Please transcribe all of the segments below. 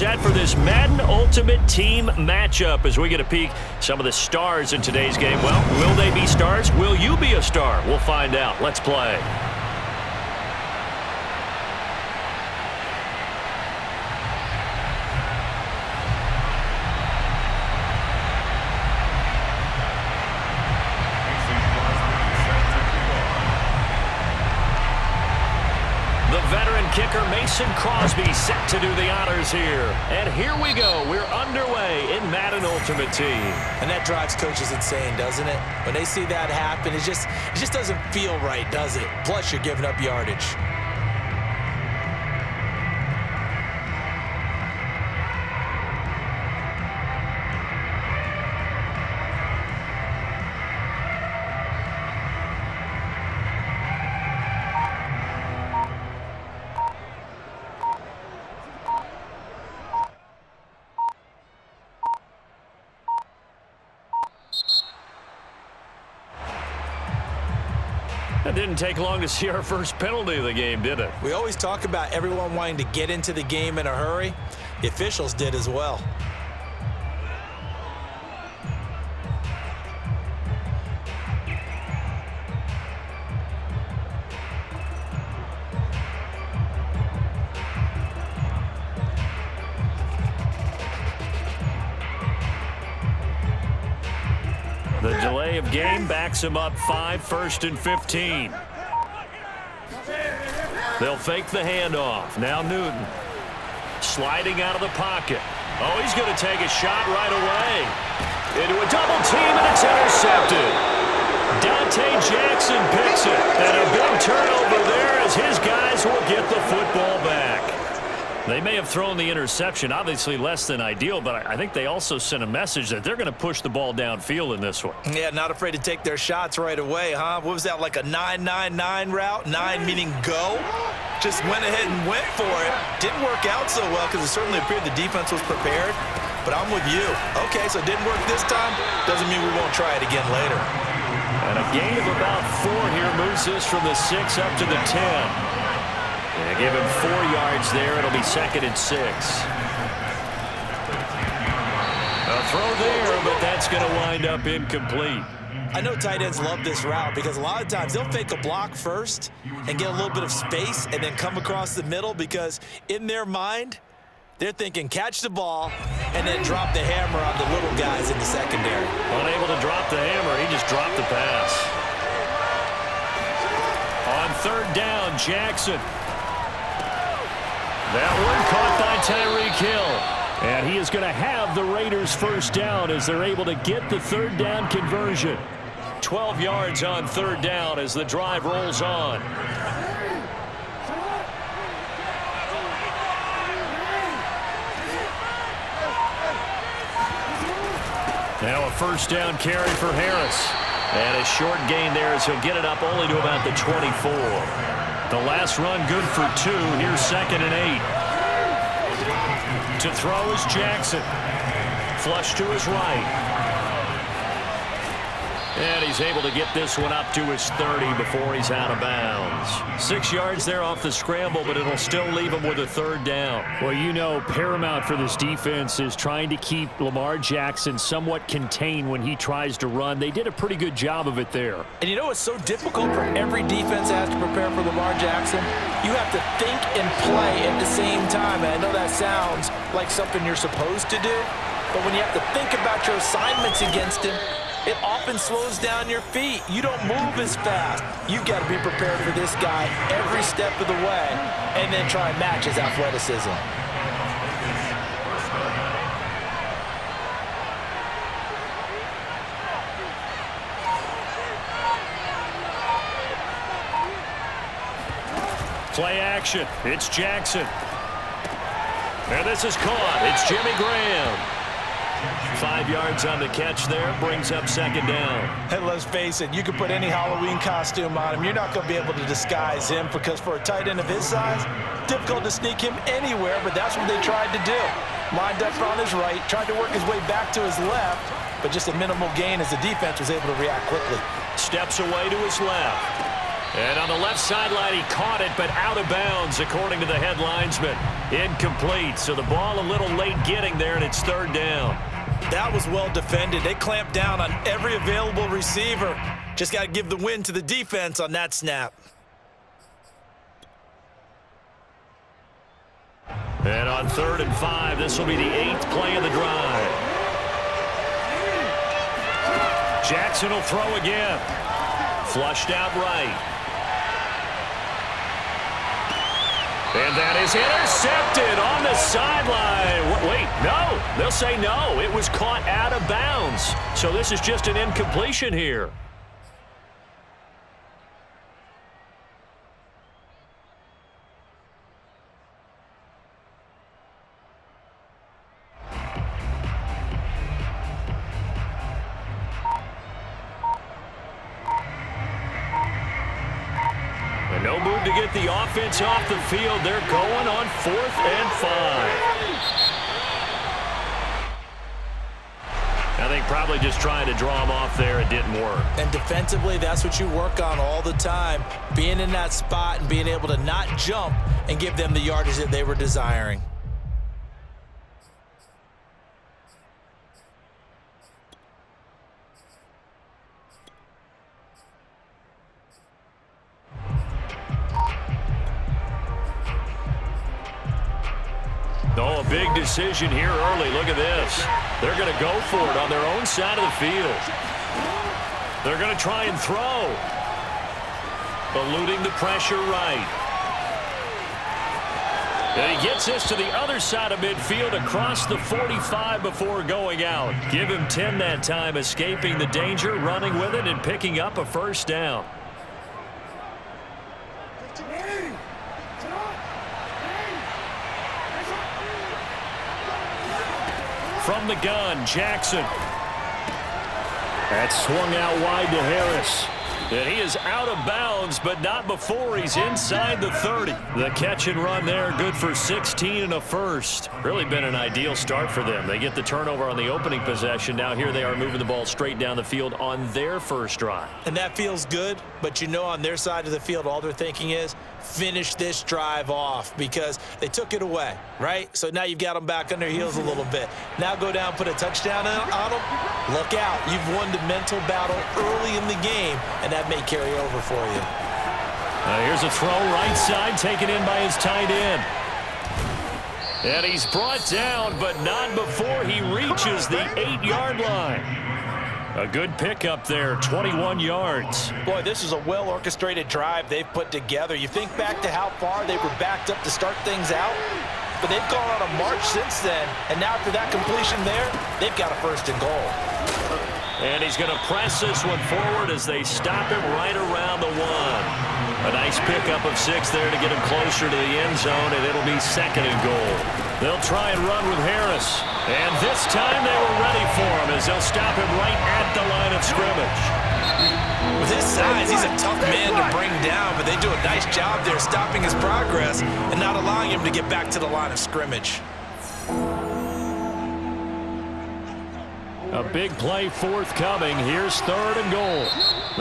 set for this Madden Ultimate Team matchup as we get a peek some of the stars in today's game. Well, will they be stars? Will you be a star? We'll find out. Let's play. Kicker Mason Crosby set to do the honors here. And here we go. We're underway in Madden Ultimate Team. And that drives coaches insane, doesn't it? When they see that happen, it just doesn't feel right, does it? Plus, you're giving up yardage. It didn't take long to see our first penalty of the game, did it? We always talk about everyone wanting to get into the game in a hurry. The officials did as well. The delay of game backs him up 5, 1st and 15. They'll fake the handoff. Now Newton sliding out of the pocket. Oh, he's going to take a shot right away. Into a double team, and it's intercepted. Dante Jackson picks it. And a big turnover there as his guys will get the football back. They may have thrown the interception, obviously less than ideal, but I think they also sent a message that they're going to push the ball downfield in this one. Yeah, not afraid to take their shots right away, huh? What was that, like a 9-9-9 route? 9 meaning go? Just went ahead and went for it. Didn't work out so well because it certainly appeared the defense was prepared, but I'm with you. Okay, so it didn't work this time. Doesn't mean we won't try it again later. And a gain of about 4 here moves this from the 6 up to the 10. They give him 4 yards there. It'll be 2nd and 6. A throw there, but that's going to wind up incomplete. I know tight ends love this route because a lot of times they'll fake a block first and get a little bit of space and then come across the middle because in their mind, they're thinking catch the ball and then drop the hammer on the little guys in the secondary. Unable to drop the hammer, he just dropped the pass. On 3rd down, Jackson. That one caught by Tyreek Hill. And he is going to have the Raiders first down as they're able to get the 3rd down conversion. 12 yards on 3rd down as the drive rolls on. Now a first down carry for Harris. And a short gain there as he'll get it up only to about the 24. The last run good for 2. Here's 2nd and 8. To throw is Jackson. Flush to his right. And he's able to get this one up to his 30 before he's out of bounds. 6 yards there off the scramble, but it'll still leave him with a 3rd down. Well, you know, paramount for this defense is trying to keep Lamar Jackson somewhat contained when he tries to run. They did a pretty good job of it there. And you know what's so difficult for every defense that has to prepare for Lamar Jackson? You have to think and play at the same time. And I know that sounds like something you're supposed to do, but when you have to think about your assignments against him, it often slows down your feet. You don't move as fast. You've got to be prepared for this guy every step of the way and then try and match his athleticism. Play action. It's Jackson. And this is caught. It's Jimmy Graham. 5 yards on the catch there, brings up 2nd down. And let's face it, you can put any Halloween costume on him. You're not going to be able to disguise him because for a tight end of his size, difficult to sneak him anywhere, but that's what they tried to do. Lined up on his right, tried to work his way back to his left, but just a minimal gain as the defense was able to react quickly. Steps away to his left. And on the left sideline, he caught it, but out of bounds, according to the head linesman. Incomplete, so the ball a little late getting there, and it's third down. That was well defended. They clamped down on every available receiver. Just got to give the win to the defense on that snap. And on 3rd and 5, this will be the 8th play of the drive. Jackson will throw again. Flushed out right. And that is intercepted on the sideline. Wait, no. They'll say no. It was caught out of bounds. So this is just an incompletion here. No move to get the offense off the field. They're going on 4th and 5. I think probably just trying to draw him off there. It didn't work. And defensively, that's what you work on all the time. Being in that spot and being able to not jump and give them the yardage that they were desiring. Oh, a big decision here early. Look at this. They're going to go for it on their own side of the field. They're going to try and throw. Eluding the pressure right. And he gets this to the other side of midfield across the 45 before going out. Give him 10 that time, escaping the danger, running with it, and picking up a first down. From the gun, Jackson. That's swung out wide to Harris. And he is out of bounds, but not before he's inside the 30. The catch and run there, good for 16 and a first. Really been an ideal start for them. They get the turnover on the opening possession. Now here they are moving the ball straight down the field on their first drive. And that feels good, but you know on their side of the field, all they're thinking is finish this drive off because they took it away, right? So now you've got them back on their heels a little bit. Now go down, put a touchdown on them. Look out. You've won the mental battle early in the game, and that may carry over for you. Here's a throw right side taken in by his tight end. And he's brought down, but not before he reaches the 8-yard line. A good pickup there, 21 yards. Boy, this is a well-orchestrated drive they've put together. You think back to how far they were backed up to start things out, but they've gone on a march since then, and now after that completion there, they've got a first and goal. And he's going to press this one forward as they stop him right around the 1. A nice pickup of 6 there to get him closer to the end zone, and it'll be 2nd and goal. They'll try and run with Harris. And this time they were ready for him as they'll stop him right at the line of scrimmage. With his size, he's a tough man to bring down, but they do a nice job there stopping his progress and not allowing him to get back to the line of scrimmage. A big play forthcoming. Here's 3rd and goal.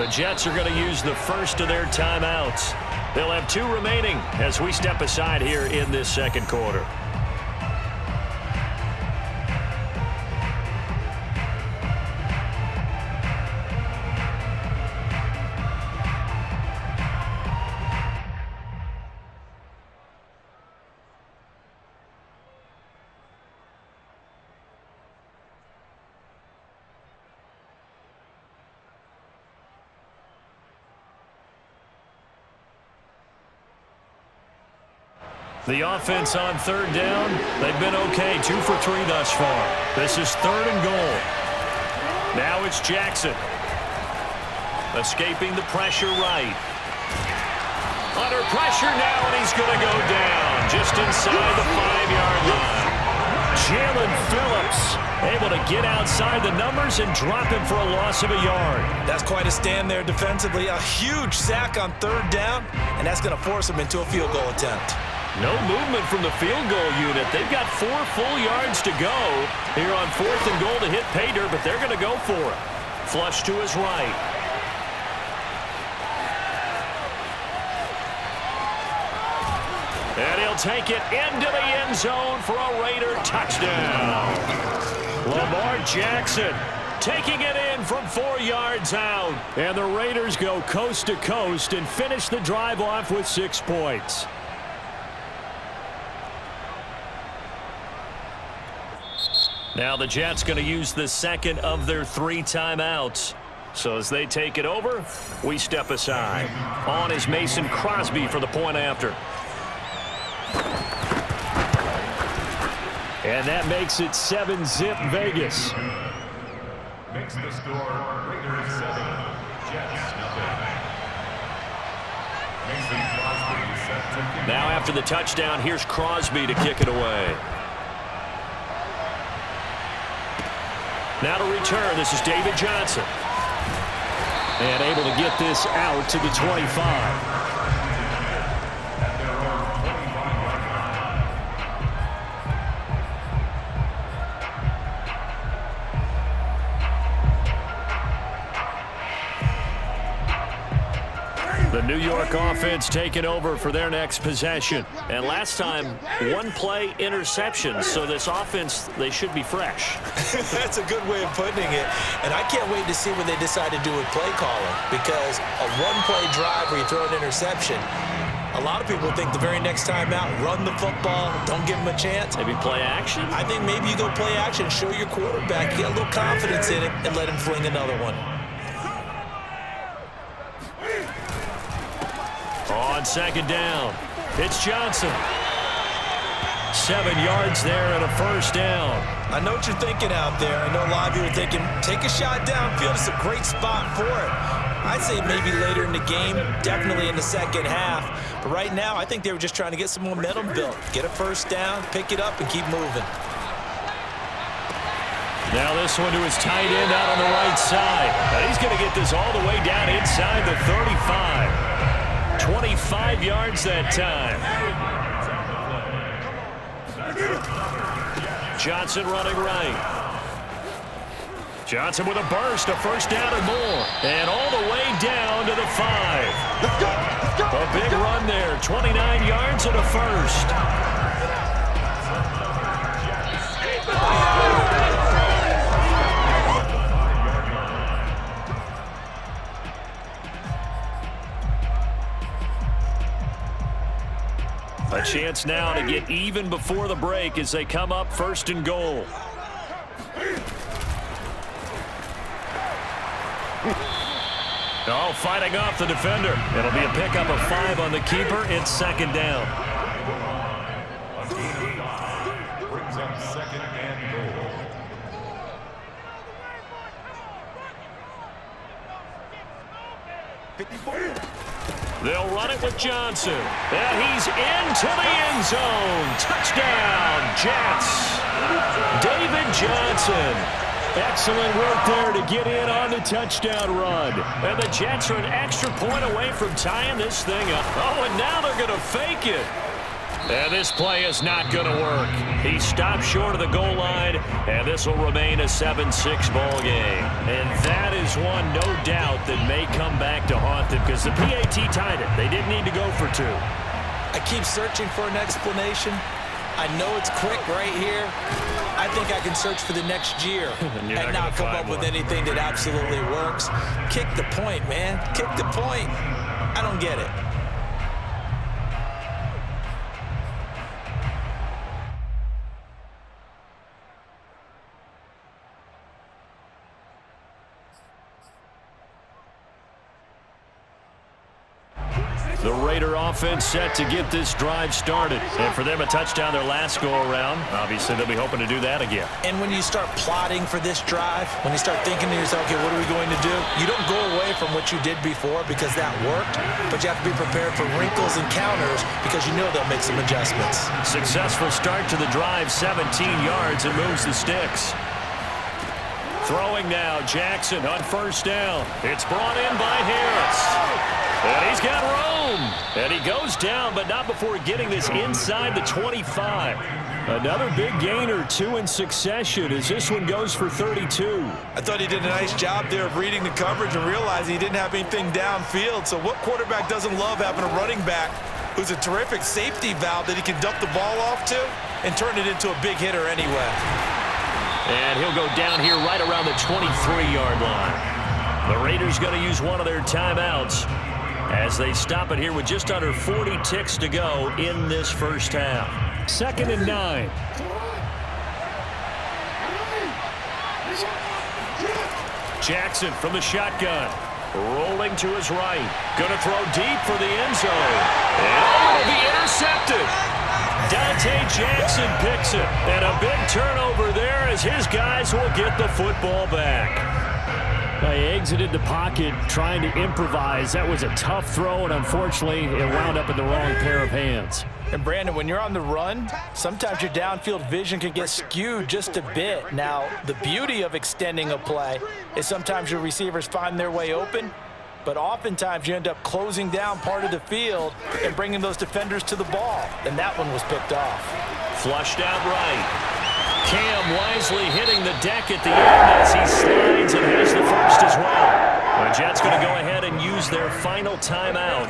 The Jets are going to use the first of their timeouts. They'll have 2 remaining as we step aside here in this second quarter. The offense on 3rd down, they've been okay. 2 for 3 thus far. This is 3rd and goal. Now it's Jackson. Escaping the pressure right. Under pressure now, and he's going to go down just inside the 5-yard line. Jalen Phillips able to get outside the numbers and drop him for a loss of a yard. That's quite a stand there defensively. A huge sack on 3rd down, and that's going to force him into a field goal attempt. No movement from the field goal unit. They've got 4 full yards to go here on 4th and goal to hit pay dirt, but they're going to go for it. Flush to his right. They'll take it into the end zone for a Raider touchdown. Lamar Jackson taking it in from 4 yards out. And the Raiders go coast to coast and finish the drive off with 6 points. Now the Jets going to use the second of their 3 timeouts. So as they take it over, we step aside. On is Mason Crosby for the point after. And that makes it 7-zip Vegas. Makes the score Raiders 7, Jets nothing. Mason Crosby set to kick. Now after the touchdown, here's Crosby to kick it away. Now to return, this is David Johnson. And able to get this out to the 25. The New York offense taking over for their next possession. And last time, 1-play interception. So this offense, they should be fresh. That's a good way of putting it. And I can't wait to see what they decide to do with play calling. Because a 1-play drive where you throw an interception, a lot of people think the very next time out, run the football, don't give them a chance. Maybe play action? I think maybe you go play action, show your quarterback, get a little confidence in it, and let him fling another one. On second down, it's Johnson. 7 yards there and a first down. I know what you're thinking out there. I know a lot of you are thinking, take a shot downfield. It's a great spot for it. I'd say maybe later in the game, definitely in the second half. But right now, I think they were just trying to get some momentum built. Get a first down, pick it up, and keep moving. Now this one to his tight end out on the right side. And he's going to get this all the way down inside the 35. 25 yards that time. Johnson running right. Johnson with a burst, a first down and more. And all the way down to the 5. Let's go. A big run there, 29 yards and a first. A chance now to get even before the break as they come up 1st and goal. Oh, fighting off the defender. It'll be a pickup of 5 on the keeper. It's 2nd down. Brings up 2nd and goal. They'll run it with Johnson. And he's into the end zone. Touchdown, Jets. David Johnson. Excellent work there to get in on the touchdown run. And the Jets are an extra point away from tying this thing up. Oh, and now they're going to fake it. And this play is not going to work. He stopped short of the goal line, and this will remain a 7-6 ball game. And that is one, no doubt, that may come back to haunt them because the PAT tied it. They didn't need to go for 2. I keep searching for an explanation. I know it's quick right here. I think I can search for the next year and not come up with anything that absolutely works. Kick the point, man. Kick the point. I don't get it. The Raider offense set to get this drive started. And for them, a touchdown their last go-around. Obviously, they'll be hoping to do that again. And when you start plotting for this drive, when you start thinking to yourself, okay, what are we going to do? You don't go away from what you did before because that worked, but you have to be prepared for wrinkles and counters because you know they'll make some adjustments. Successful start to the drive, 17 yards, and moves the sticks. Throwing now, Jackson on first down. It's brought in by Harris. And he's got room. And he goes down, but not before getting this inside the 25. Another big gain or 2 in succession as this one goes for 32. I thought he did a nice job there of reading the coverage and realizing he didn't have anything downfield. So what quarterback doesn't love having a running back who's a terrific safety valve that he can dump the ball off to and turn it into a big hitter anyway. And he'll go down here right around the 23-yard line. The Raiders going to use one of their timeouts as they stop it here with just under 40 ticks to go in this first half. 2nd and 9. Jackson from the shotgun. Rolling to his right. Going to throw deep for the end zone. And it'll be intercepted. Dante Jackson picks it. And a big turnover there as his guys will get the football back. He exited the pocket trying to improvise. That was a tough throw, and unfortunately, it wound up in the wrong pair of hands. And Brandon, when you're on the run, sometimes your downfield vision can get skewed just a bit. Now, the beauty of extending a play is sometimes your receivers find their way open, but oftentimes you end up closing down part of the field and bringing those defenders to the ball. And that one was picked off. Flushed out right. Cam wisely hitting the deck at the end as he slides and has the first as well. The Jets going to go ahead and use their final timeout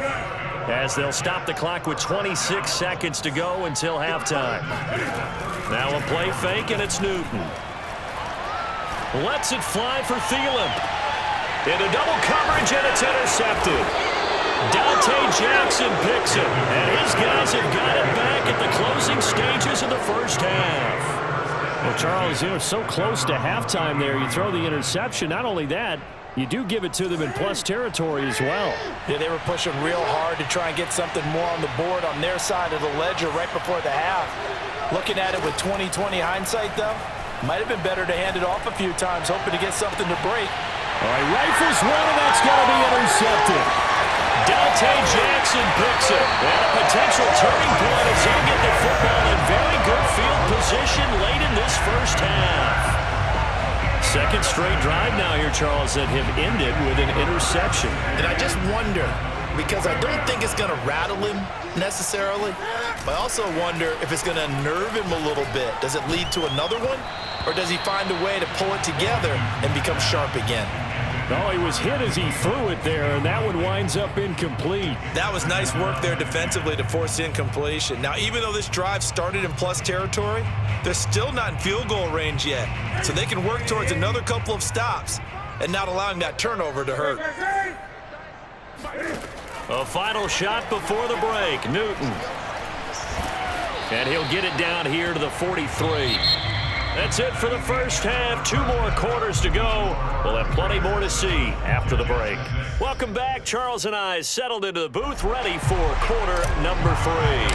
as they'll stop the clock with 26 seconds to go until halftime. Now a play fake, and it's Newton. Lets it fly for Thielen. Into double coverage, and it's intercepted. Dante Jackson picks it, and his guys have got it back at the closing stages of the first half. Well, Charles, you were so close to halftime there. You throw the interception. Not only that, you do give it to them in plus territory as well. Yeah, they were pushing real hard to try and get something more on the board on their side of the ledger right before the half. Looking at it with 20/20 hindsight, though, might have been better to hand it off a few times, hoping to get something to break. All right, rifles one, and that's going to be intercepted. Dante Jackson picks it. And a potential turning point as he'll get the football in very good field position late in this first half. Second straight drive now here, Charles, that have ended with an interception. And I just wonder, because I don't think it's going to rattle him necessarily, but I also wonder if it's going to nerve him a little bit. Does it lead to another one? Or does he find a way to pull it together and become sharp again? No, he was hit as he threw it there, and that one winds up incomplete. That was nice work there defensively to force incompletion. Now, even though this drive started in plus territory, they're still not in field goal range yet. So they can work towards another couple of stops and not allowing that turnover to hurt. A final shot before the break. Newton. And he'll get it down here to the 43. That's it for the first half. 2 more quarters to go. We'll have plenty more to see after the break. Welcome back. Charles and I settled into the booth, ready for quarter number 3.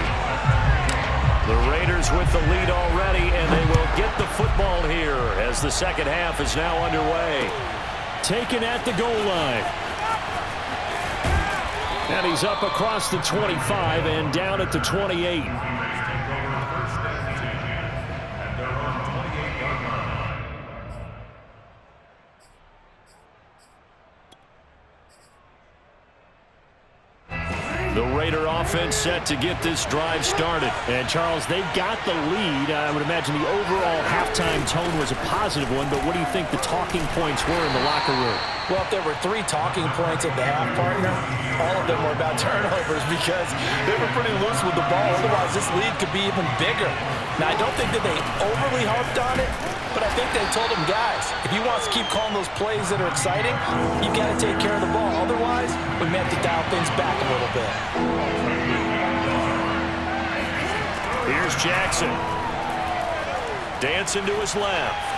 The Raiders with the lead already, and they will get the football here as the second half is now underway. Taken at the goal line. And he's up across the 25 and down at the 28. The Raider offense set to get this drive started. And, Charles, they've got the lead. I would imagine the overall halftime tone was a positive one, but what do you think the talking points were in the locker room? Well, if there were 3 talking points at the half, partner, all of them were about turnovers because they were pretty loose with the ball. Otherwise, this lead could be even bigger. Now, I don't think that they overly harped on it, but I think they told them, guys, if you want to keep calling those plays that are exciting, you've got to take care of the ball. Otherwise, we may have to dial things back a little bit. Here's Jackson. Dancing to his left.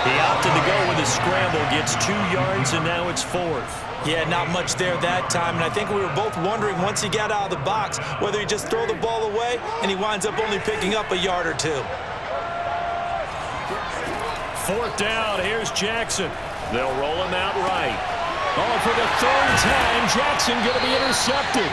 He opted to go with a scramble, gets 2 yards, and now it's 4th. Yeah, not much there that time, and I think we were both wondering once he got out of the box whether he just throw the ball away and he winds up only picking up a yard or 2. 4th down, here's Jackson. They'll roll him out right. Oh, for the 3rd time, Jackson going to be intercepted.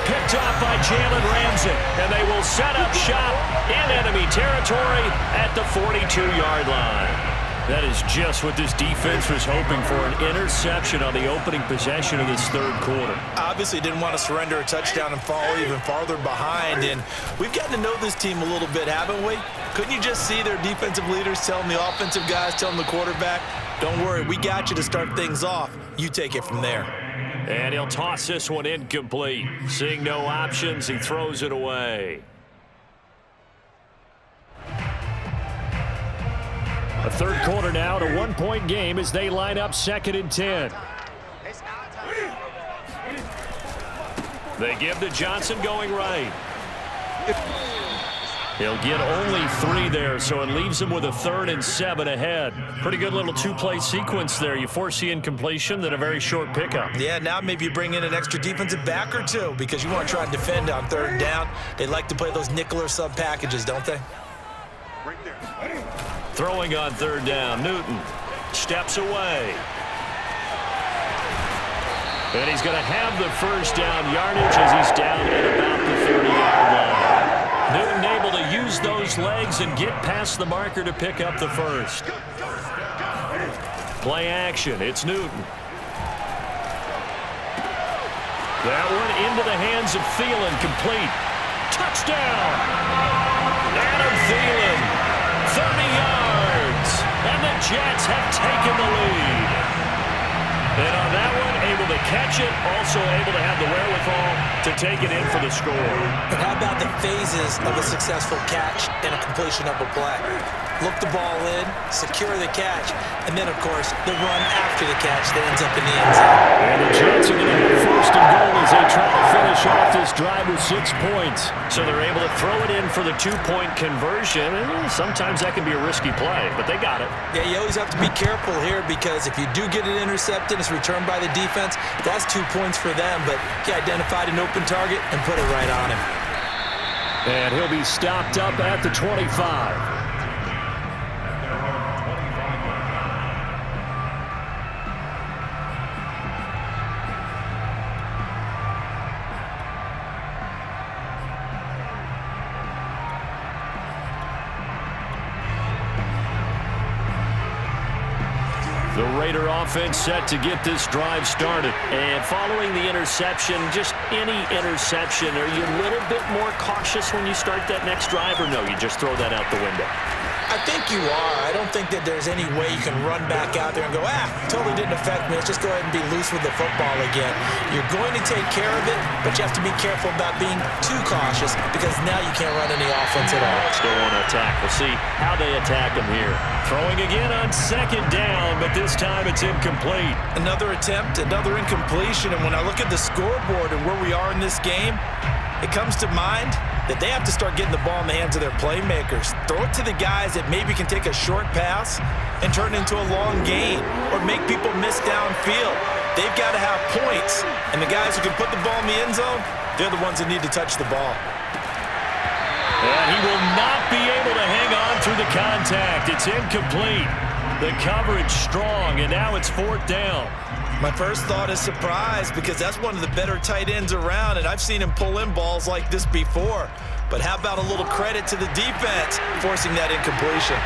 Picked off by Jalen Ramsey, and they will set up shop in enemy territory at the 42-yard line. That is just what this defense was hoping for, an interception on the opening possession of this 3rd quarter. Obviously didn't want to surrender a touchdown and fall even farther behind, and we've gotten to know this team a little bit, haven't we? Couldn't you just see their defensive leaders telling the offensive guys, telling the quarterback, don't worry, we got you to start things off. You take it from there. And he'll toss this one incomplete. Seeing no options, he throws it away. A third quarter now, to 1-point game as they line up 2nd and 10. They give to Johnson going right. He'll get only 3 there, so it leaves him with a 3rd and 7 ahead. Pretty good little 2-play sequence there. You force the incompletion, then a very short pickup. Yeah, now maybe you bring in an extra defensive back or two because you want to try and defend on 3rd down. They like to play those nickel or sub packages, don't they? Throwing on 3rd down, Newton steps away. And he's going to have the first down yardage as he's down at about the 30-yard line. Newton able to use those legs and get past the marker to pick up the first. Play action. It's Newton. That one into the hands of Thielen, complete. Touchdown! Adam Thielen, 30 yards, and the Jets have taken the lead. And on that one, able to catch it, also able to have the wherewithal to take it in for the score. And how about the phases of a successful catch and a completion of a play? Look the ball in, secure the catch, and then, of course, the run after the catch that ends up in the end zone. And the Jets are going to have 1st and goal as they try to finish off this drive with 6 points. So they're able to throw it in for the 2-point conversion, and sometimes that can be a risky play, but they got it. Yeah, you always have to be careful here because if you do get it intercepted, it's returned by the defense, that's 2 points for them, but he identified an open target and put it right on him. And he'll be stopped up at the 25. The Raider offense set to get this drive started. And following the interception, just any interception, are you a little bit more cautious when you start that next drive, or no, you just throw that out the window? I think you are. I don't think that there's any way you can run back out there and go, totally didn't affect me. Let's just go ahead and be loose with the football again. You're going to take care of it, but you have to be careful about being too cautious because now you can't run any offense at all. Still want to attack. We'll see how they attack him here. Throwing again on 2nd down, but this time it's incomplete. Another attempt, another incompletion, and when I look at the scoreboard and where we are in this game, it comes to mind that they have to start getting the ball in the hands of their playmakers. Throw it to the guys that maybe can take a short pass and turn it into a long gain or make people miss downfield. They've got to have points, and the guys who can put the ball in the end zone, they're the ones that need to touch the ball. And he will not be able to hang on through the contact. It's incomplete. The coverage strong, and now it's 4th down. My first thought is surprise because that's one of the better tight ends around, and I've seen him pull in balls like this before. But how about a little credit to the defense forcing that incompletion?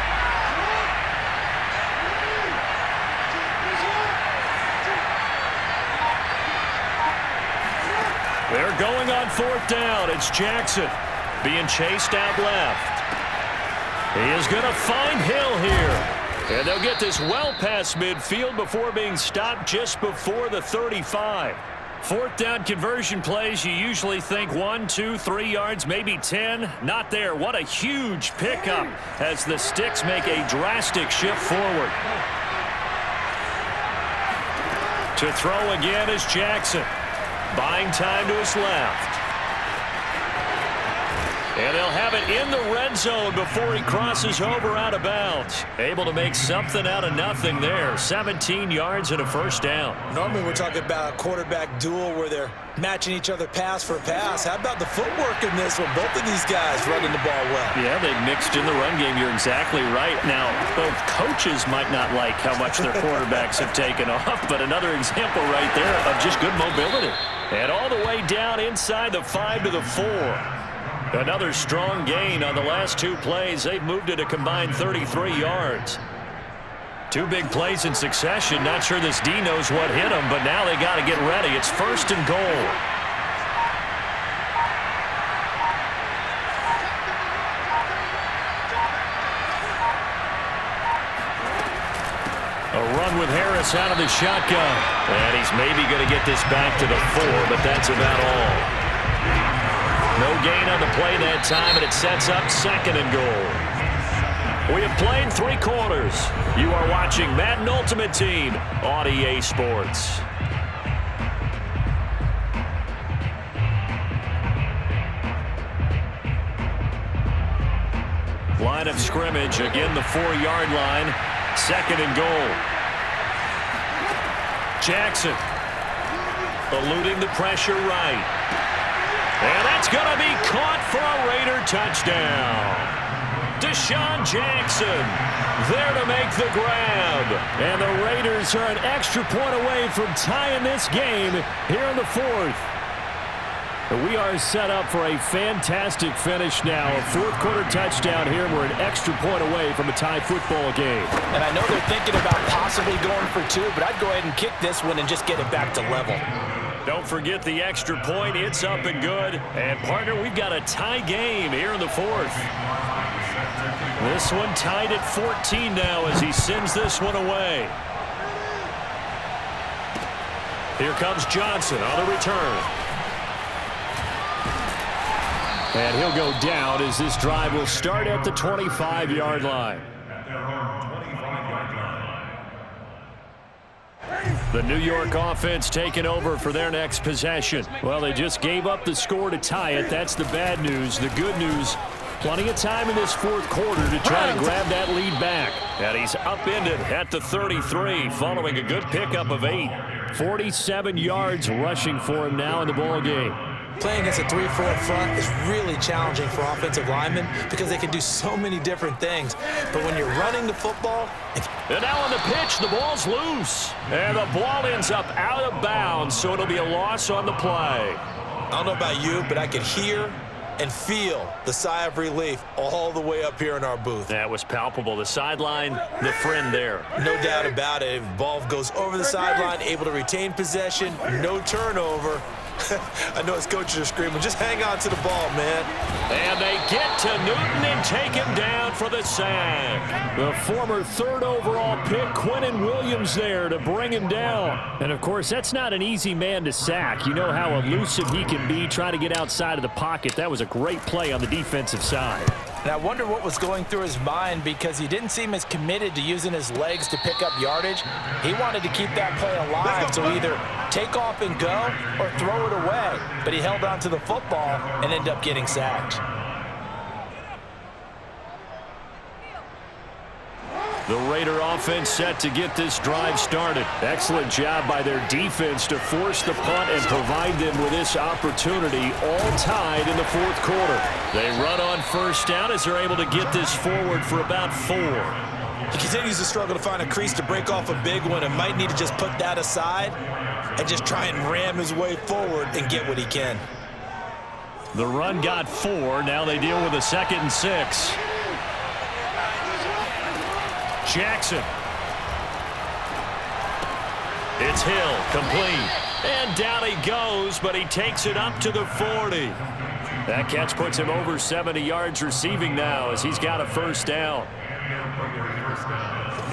They're going on 4th down. It's Jackson being chased out left. He is going to find Hill here. And they'll get this well past midfield before being stopped just before the 35. 4th down conversion plays, you usually think 1, 2, 3 yards, maybe 10. Not there. What a huge pickup as the Sticks make a drastic shift forward. To throw again is Jackson. Buying time to his left. And they'll have it in the red zone before he crosses over out of bounds. Able to make something out of nothing there. 17 yards and a 1st down. Normally we're talking about a quarterback duel where they're matching each other pass for pass. How about the footwork in this one? Both of these guys running the ball well. Yeah, they mixed in the run game. You're exactly right. Now, both coaches might not like how much their quarterbacks have taken off, but another example right there of just good mobility. And all the way down inside the 5 to the 4. Another strong gain on the last 2 plays. They've moved it a combined 33 yards. 2 big plays in succession. Not sure this D knows what hit him, but now they got to get ready. It's 1st and goal. A run with Harris out of the shotgun. And he's maybe going to get this back to the 4, but that's about all. No gain on the play that time, and it sets up 2nd and goal. We have played 3 quarters. You are watching Madden Ultimate Team on EA Sports. Line of scrimmage, again the 4-yard line. 2nd and goal. Jackson eluding the pressure right. And that's going to be caught for a Raider touchdown. Deshaun Jackson there to make the grab. And the Raiders are an extra point away from tying this game here in the 4th. We are set up for a fantastic finish now. A 4th-quarter touchdown here. We're an extra point away from a tie football game. And I know they're thinking about possibly going for 2, but I'd go ahead and kick this one and just get it back to level. Don't forget the extra point. It's up and good. And, partner, we've got a tie game here in the 4th. This one tied at 14 now as he sends this one away. Here comes Johnson on the return. And he'll go down as this drive will start at the 25-yard line. The New York offense taking over for their next possession. Well, they just gave up the score to tie it. That's the bad news. The good news, plenty of time in this 4th quarter to try to grab that lead back. And he's upended at the 33 following a good pickup of 8. 47 yards rushing for him now in the ball game. Playing against a 3-4 front is really challenging for offensive linemen because they can do so many different things. But when you're running the football... And now on the pitch, the ball's loose. And the ball ends up out of bounds, so it'll be a loss on the play. I don't know about you, but I could hear and feel the sigh of relief all the way up here in our booth. That was palpable. The sideline, the friend there. No doubt about it. Ball goes over the sideline, able to retain possession, no turnover. I know his coaches are screaming, just hang on to the ball, man. And they get to Newton and take him down for the sack. The former 3rd overall pick, Quinnen Williams, there to bring him down. And, of course, that's not an easy man to sack. You know how elusive he can be trying to get outside of the pocket. That was a great play on the defensive side. And I wonder what was going through his mind because he didn't seem as committed to using his legs to pick up yardage. He wanted to keep that play alive, so either take off and go or throw it away. But he held on to the football and ended up getting sacked. The Raider offense set to get this drive started. Excellent job by their defense to force the punt and provide them with this opportunity, all tied in the 4th quarter. They run on 1st down as they're able to get this forward for about 4. He continues to struggle to find a crease to break off a big one and might need to just put that aside and just try and ram his way forward and get what he can. The run got 4. Now they deal with a 2nd and 6. Jackson. It's Hill, complete. And down he goes, but he takes it up to the 40. That catch puts him over 70 yards receiving now as he's got a 1st down.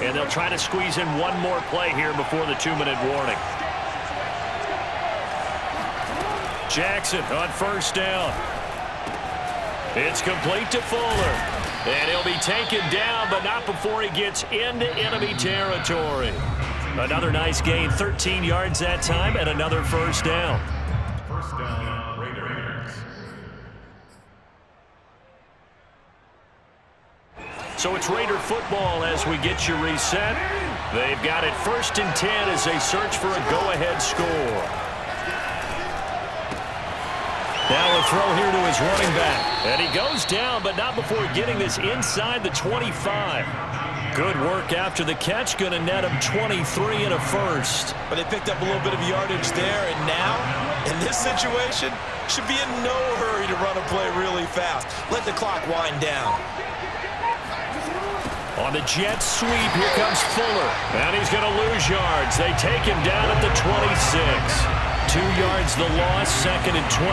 And they'll try to squeeze in one more play here before the 2-minute warning. Jackson on 1st down. It's complete to Fuller. And he'll be taken down, but not before he gets into enemy territory. Another nice gain, 13 yards that time, and another 1st down. 1st down, Raiders. So it's Raider football as we get you reset. They've got it 1st and 10 as they search for a go-ahead score. Now a throw here to his running back. And he goes down, but not before getting this inside the 25. Good work after the catch. Going to net him 23 and a 1st. But they picked up a little bit of yardage there, and now, in this situation, should be in no hurry to run a play really fast. Let the clock wind down. On the jet sweep, here comes Fuller. And he's going to lose yards. They take him down at the 26. 2 yards the loss, 2nd and 12.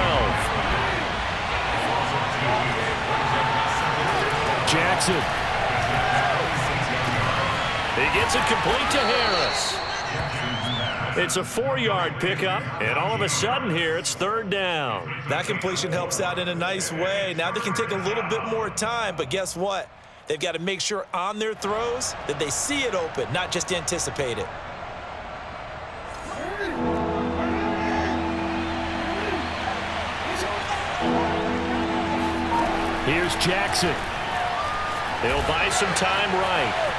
Jackson. He gets it complete to Harris. It's a 4-yard pickup, and all of a sudden here, it's 3rd down. That completion helps out in a nice way. Now they can take a little bit more time, but guess what? They've got to make sure on their throws that they see it open, not just anticipate it. Here's Jackson. He'll buy some time right.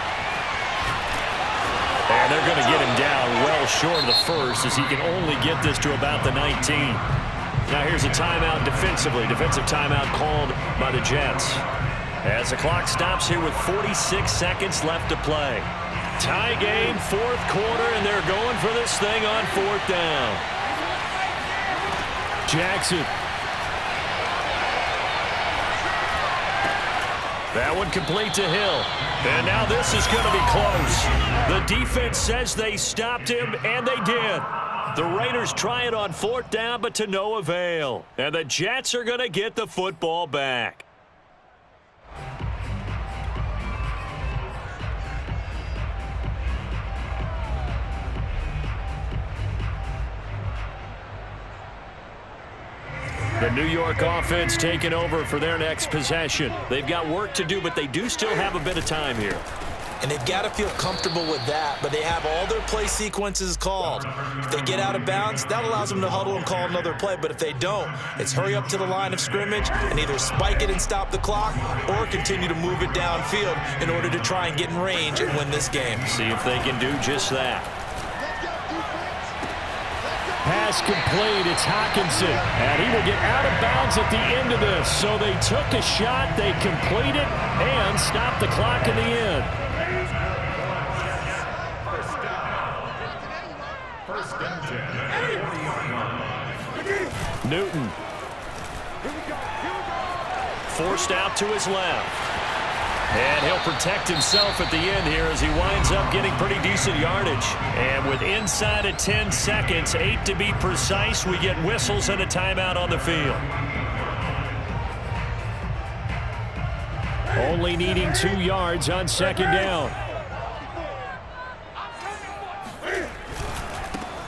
And they're going to get him down well short of the first, as he can only get this to about the 19. Now here's a timeout defensively. Defensive timeout called by the Jets. As the clock stops here with 46 seconds left to play. Tie game, 4th quarter, and they're going for this thing on 4th down. Jackson. That one complete to Hill. And now this is going to be close. The defense says they stopped him, and they did. The Raiders try it on 4th down, but to no avail. And the Jets are going to get the football back. The New York offense taking over for their next possession. They've got work to do, but they do still have a bit of time here. And they've got to feel comfortable with that, but they have all their play sequences called. If they get out of bounds, that allows them to huddle and call another play. But if they don't, it's hurry up to the line of scrimmage and either spike it and stop the clock or continue to move it downfield in order to try and get in range and win this game. See if they can do just that. Pass complete. It's Hockenson. And he will get out of bounds at the end of this. So they took a shot, they complete it, and stop the clock in the end. Newton. Forced out to his left. And he'll protect himself at the end here as he winds up getting pretty decent yardage. And with inside of 10 seconds, 8 to be precise, we get whistles and a timeout on the field. Only needing 2 yards on 2nd down.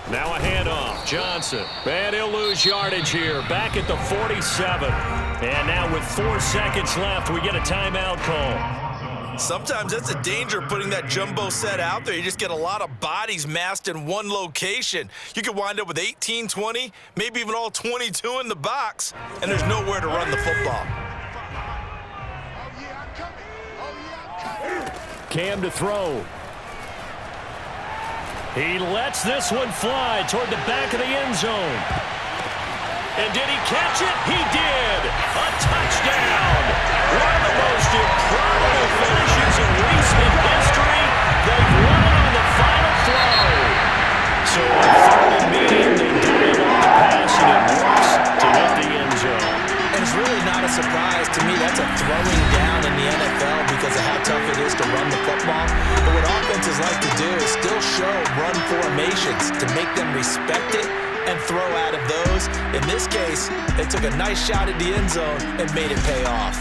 Now a handoff. Johnson. And he'll lose yardage here. Back at the 47. And now with 4 seconds left, we get a timeout call. Sometimes that's a danger putting that jumbo set out there. You just get a lot of bodies massed in one location. You could wind up with 18, 20, maybe even all 22 in the box, and there's nowhere to run the football. Cam to throw. He lets this one fly toward the back of the end zone. And did he catch it? He did. A touchdown. One of the most improbable finishes in recent history. They've won it on the final throw. So on 3rd and medium, they dial up the pass, and it works to hit the end zone. And it's really not a surprise to me. That's a throwing down in the NFL because of how tough it is to run the football. But what offenses like to do is still show run formations to make them respect it and throw out of those. In this case, they took a nice shot at the end zone and made it pay off.